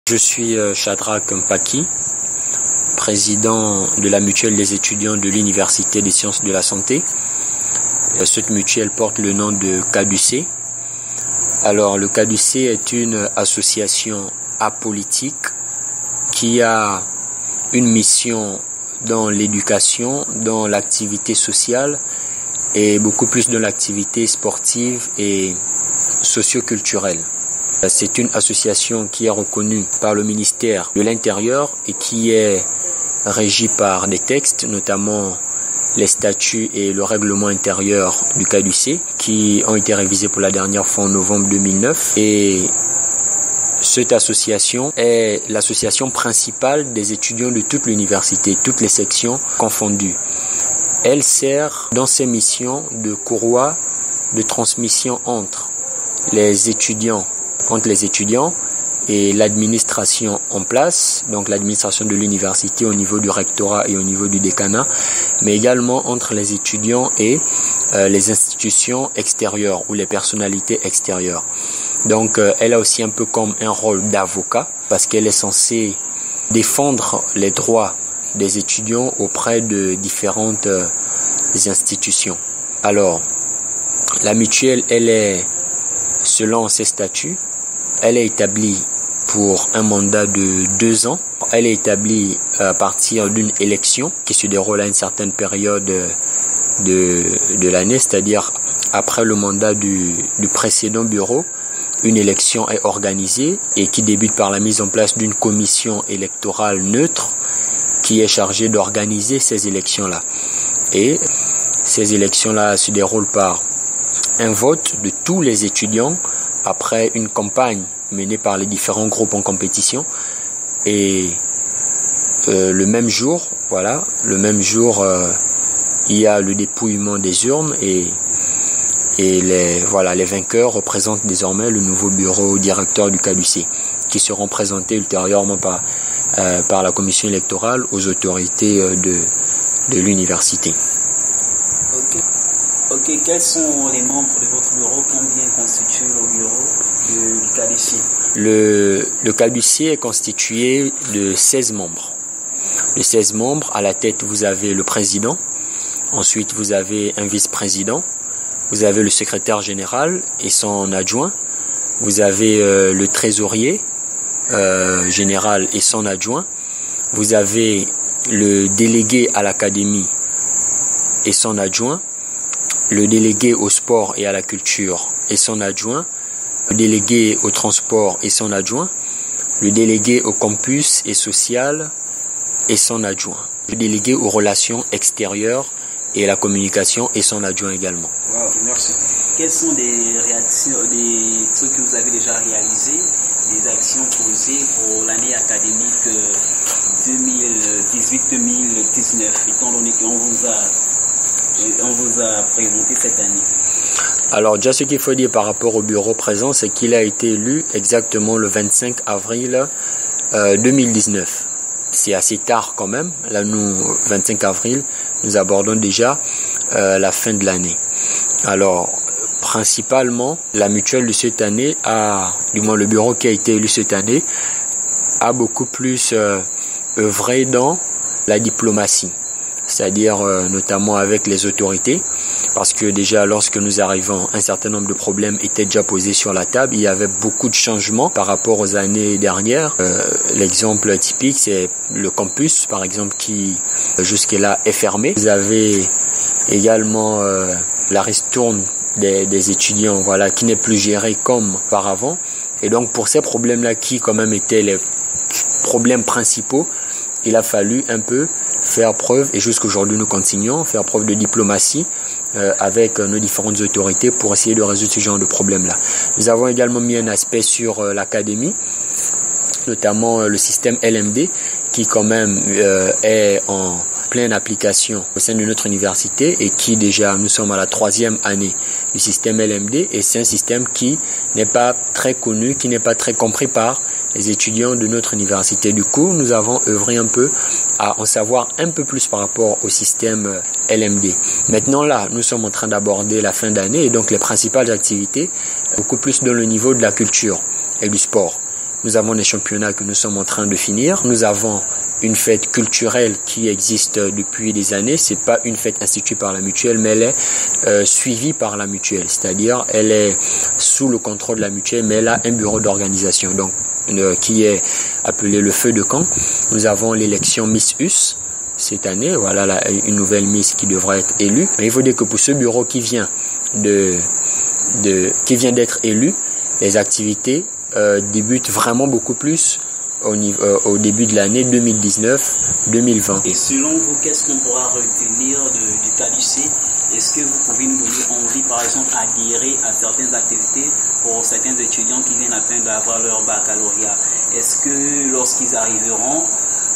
Je suis Shadrach Mpaki, président de la mutuelle des étudiants de l'Université des sciences de la santé. Cette mutuelle porte le nom de CADUC. Alors, le CADUC est une association apolitique qui a une mission dans l'éducation, dans l'activité sociale et beaucoup plus dans l'activité sportive et socio-culturelle. C'est une association qui est reconnue par le ministère de l'Intérieur et qui est régie par des textes, notamment les statuts et le règlement intérieur du CADUC, qui ont été révisés pour la dernière fois en novembre 2009. Et cette association est l'association principale des étudiants de toute l'université, toutes les sections confondues. Elle sert dans ses missions de courroie de transmission entre les étudiants et l'administration en place, donc l'administration de l'université au niveau du rectorat et au niveau du décanat, mais également entre les étudiants et les institutions extérieures ou les personnalités extérieures. Donc elle a aussi un peu comme un rôle d'avocat parce qu'elle est censée défendre les droits des étudiants auprès de différentes institutions. Alors, la mutuelle, elle est, selon ses statuts, elle est établie pour un mandat de 2 ans. Elle est établie à partir d'une élection qui se déroule à une certaine période de l'année, c'est-à-dire après le mandat du précédent bureau. Une élection est organisée et qui débute par la mise en place d'une commission électorale neutre qui est chargée d'organiser ces élections-là. Et ces élections-là se déroulent par un vote de tous les étudiants après une campagne menée par les différents groupes en compétition. Et le même jour, il y a le dépouillement des urnes et les vainqueurs représentent désormais le nouveau bureau directeur du CADUC, qui seront présentés ultérieurement par la commission électorale aux autorités de l'université. Ok, quels sont les membres de votre bureau? Combien constitue le bureau du CADUC? Le CADUC est constitué de 16 membres. Les 16 membres, à la tête, vous avez le président. Ensuite, vous avez un vice-président. Vous avez le secrétaire général et son adjoint. Vous avez le trésorier général et son adjoint. Vous avez le délégué à l'académie et son adjoint. Le délégué au sport et à la culture et son adjoint, le délégué au transport et son adjoint, le délégué au campus et social et son adjoint, le délégué aux relations extérieures et à la communication et son adjoint également. Wow, merci. Quelles sont des réactions, des trucs que vous avez déjà réalisés, des actions posées pour l'année académique 2018-2019, étant donné qu'on vous a présenté cette année? Alors déjà, ce qu'il faut dire par rapport au bureau présent, c'est qu'il a été élu exactement le 25 avril 2019. C'est assez tard quand même. Là, nous, 25 avril, nous abordons déjà la fin de l'année. Alors, principalement, la mutuelle de cette année du moins le bureau qui a été élu cette année, a beaucoup plus œuvré dans la diplomatie. C'est-à-dire notamment avec les autorités, parce que déjà lorsque nous arrivons, un certain nombre de problèmes étaient déjà posés sur la table. Il y avait beaucoup de changements par rapport aux années dernières. L'exemple typique, c'est le campus, par exemple, qui jusque-là est fermé. Vous avez également la ristourne des étudiants, qui n'est plus gérée comme auparavant. Et donc pour ces problèmes-là, qui quand même étaient les problèmes principaux, il a fallu un peu faire preuve, et jusqu'aujourd'hui nous continuons, faire preuve de diplomatie avec nos différentes autorités pour essayer de résoudre ce genre de problème-là. Nous avons également mis un aspect sur l'académie, notamment le système LMD, qui quand même est en pleine application au sein de notre université et qui déjà, nous sommes à la 3e année du système LMD, et c'est un système qui n'est pas très connu, qui n'est pas très compris par les étudiants de notre université. Du coup, nous avons œuvré un peu à en savoir un peu plus par rapport au système LMD. Maintenant là, nous sommes en train d'aborder la fin d'année et donc les principales activités, beaucoup plus dans le niveau de la culture et du sport. Nous avons des championnats que nous sommes en train de finir. Nous avons une fête culturelle qui existe depuis des années. C'est pas une fête instituée par la mutuelle, mais elle est suivie par la mutuelle. C'est-à-dire, elle est sous le contrôle de la mutuelle, mais elle a un bureau d'organisation, donc qui est appelé le feu de camp. Nous avons l'élection Miss US cette année. Voilà une nouvelle Miss qui devrait être élue. Mais il faut dire que pour ce bureau qui vient d'être élu, les activités débutent vraiment beaucoup plus au début de l'année 2019-2020. Et selon vous, qu'est-ce qu'on pourra retenir du CADUC? Est-ce que vous pouvez nous donner envie, par exemple, d'adhérer à certaines activités pour certains étudiants qui viennent à peine d'avoir leur baccalauréat? Est-ce que lorsqu'ils arriveront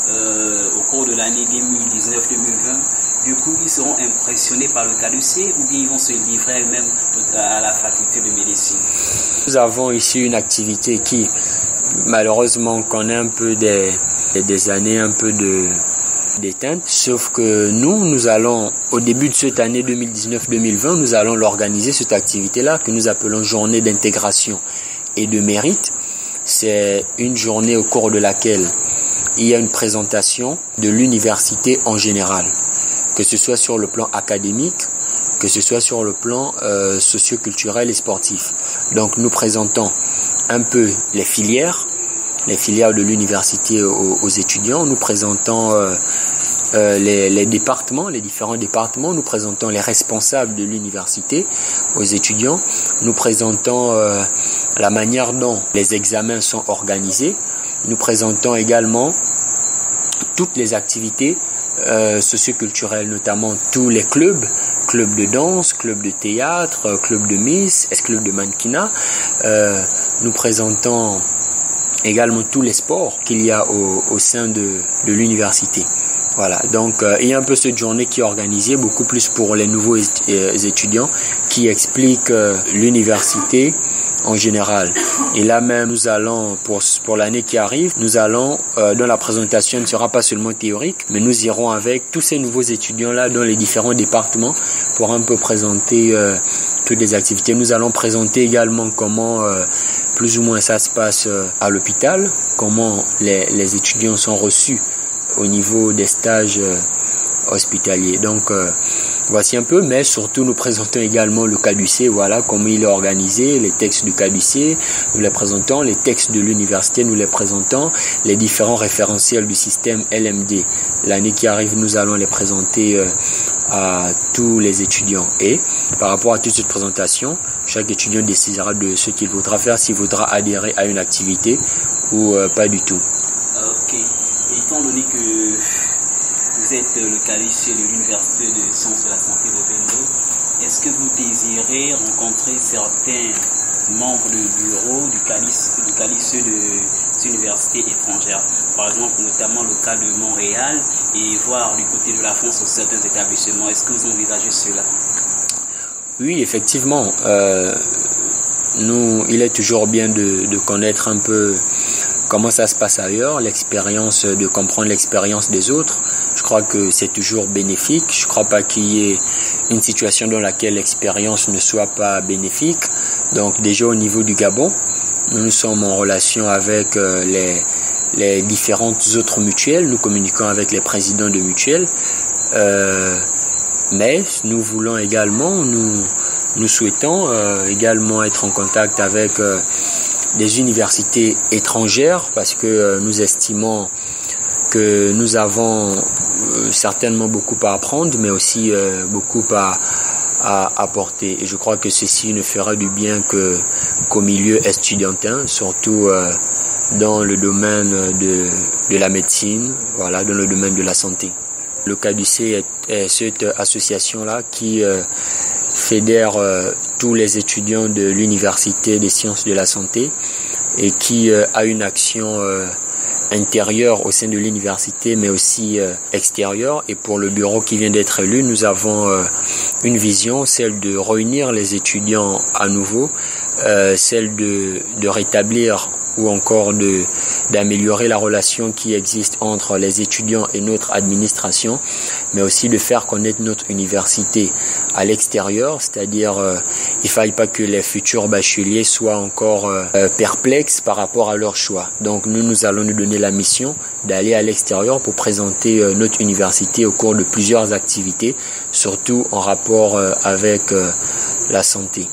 au cours de l'année 2019-2020, du coup, ils seront impressionnés par le CADUC ou bien ils vont se livrer eux-mêmes à la faculté de médecine? Nous avons ici une activité qui, malheureusement, connaît un peu des années un peu d'éteinte, sauf que nous allons, au début de cette année 2019-2020, nous allons l'organiser, cette activité-là, que nous appelons journée d'intégration et de mérite. C'est une journée au cours de laquelle il y a une présentation de l'université en général, que ce soit sur le plan académique, que ce soit sur le plan socio-culturel et sportif. Donc nous présentons un peu les filières de l'université aux étudiants. Nous présentons les départements, les différents départements. Nous présentons les responsables de l'université aux étudiants. Nous présentons la manière dont les examens sont organisés. Nous présentons également toutes les activités socioculturelles, notamment tous les clubs de danse, club de théâtre, club de Miss, club de mannequinat. Nous présentons également tous les sports qu'il y a au sein de l'université. Voilà, donc il y a un peu cette journée qui est organisée beaucoup plus pour les nouveaux étudiants qui expliquent l'université en général. Et là même, nous allons, pour l'année qui arrive, nous allons, dont la présentation ne sera pas seulement théorique, mais nous irons avec tous ces nouveaux étudiants-là dans les différents départements pour un peu présenter toutes les activités. Nous allons présenter également comment plus ou moins ça se passe à l'hôpital, comment les étudiants sont reçus au niveau des stages hospitaliers. Donc voici un peu, mais surtout nous présentons également le CADUC, voilà comment il est organisé, les textes du CADUC, nous les présentons, les textes de l'université, nous les présentons, les différents référentiels du système LMD. L'année qui arrive, nous allons les présenter à tous les étudiants. Et par rapport à toute cette présentation, chaque étudiant décidera de ce qu'il voudra faire, s'il voudra adhérer à une activité ou pas du tout. Ok. Et étant donné que vous êtes le CADUC de l'Université de Sciences de la Santé de Vendo, est-ce que vous désirez rencontrer certains membres du bureau du CADUC des universités étrangères, par exemple notamment le cas de Montréal, et voir du côté de la France certains établissements? Est-ce que vous envisagez cela? Oui, effectivement. Il est toujours bien de connaître un peu comment ça se passe ailleurs, de comprendre l'expérience des autres. Je crois que c'est toujours bénéfique. Je ne crois pas qu'il y ait une situation dans laquelle l'expérience ne soit pas bénéfique. Donc déjà au niveau du Gabon, nous sommes en relation avec les différentes autres mutuelles. Nous communiquons avec les présidents de mutuelles. Mais nous voulons également, nous souhaitons également être en contact avec des universités étrangères parce que nous estimons que nous avons certainement beaucoup à apprendre, mais aussi beaucoup à apporter. Et je crois que ceci ne fera du bien qu'au milieu estudiantin, surtout dans le domaine de la médecine, voilà, dans le domaine de la santé. Le CADUC est cette association-là qui fédère tous les étudiants de l'Université des sciences de la santé et qui a une action intérieure au sein de l'université, mais aussi extérieure. Et pour le bureau qui vient d'être élu, nous avons une vision, celle de réunir les étudiants à nouveau, celle de rétablir ou encore d'améliorer la relation qui existe entre les étudiants et notre administration, mais aussi de faire connaître notre université à l'extérieur, c'est-à-dire il ne faille pas que les futurs bacheliers soient encore perplexes par rapport à leur choix. Donc nous allons nous donner la mission d'aller à l'extérieur pour présenter notre université au cours de plusieurs activités, surtout en rapport avec la santé.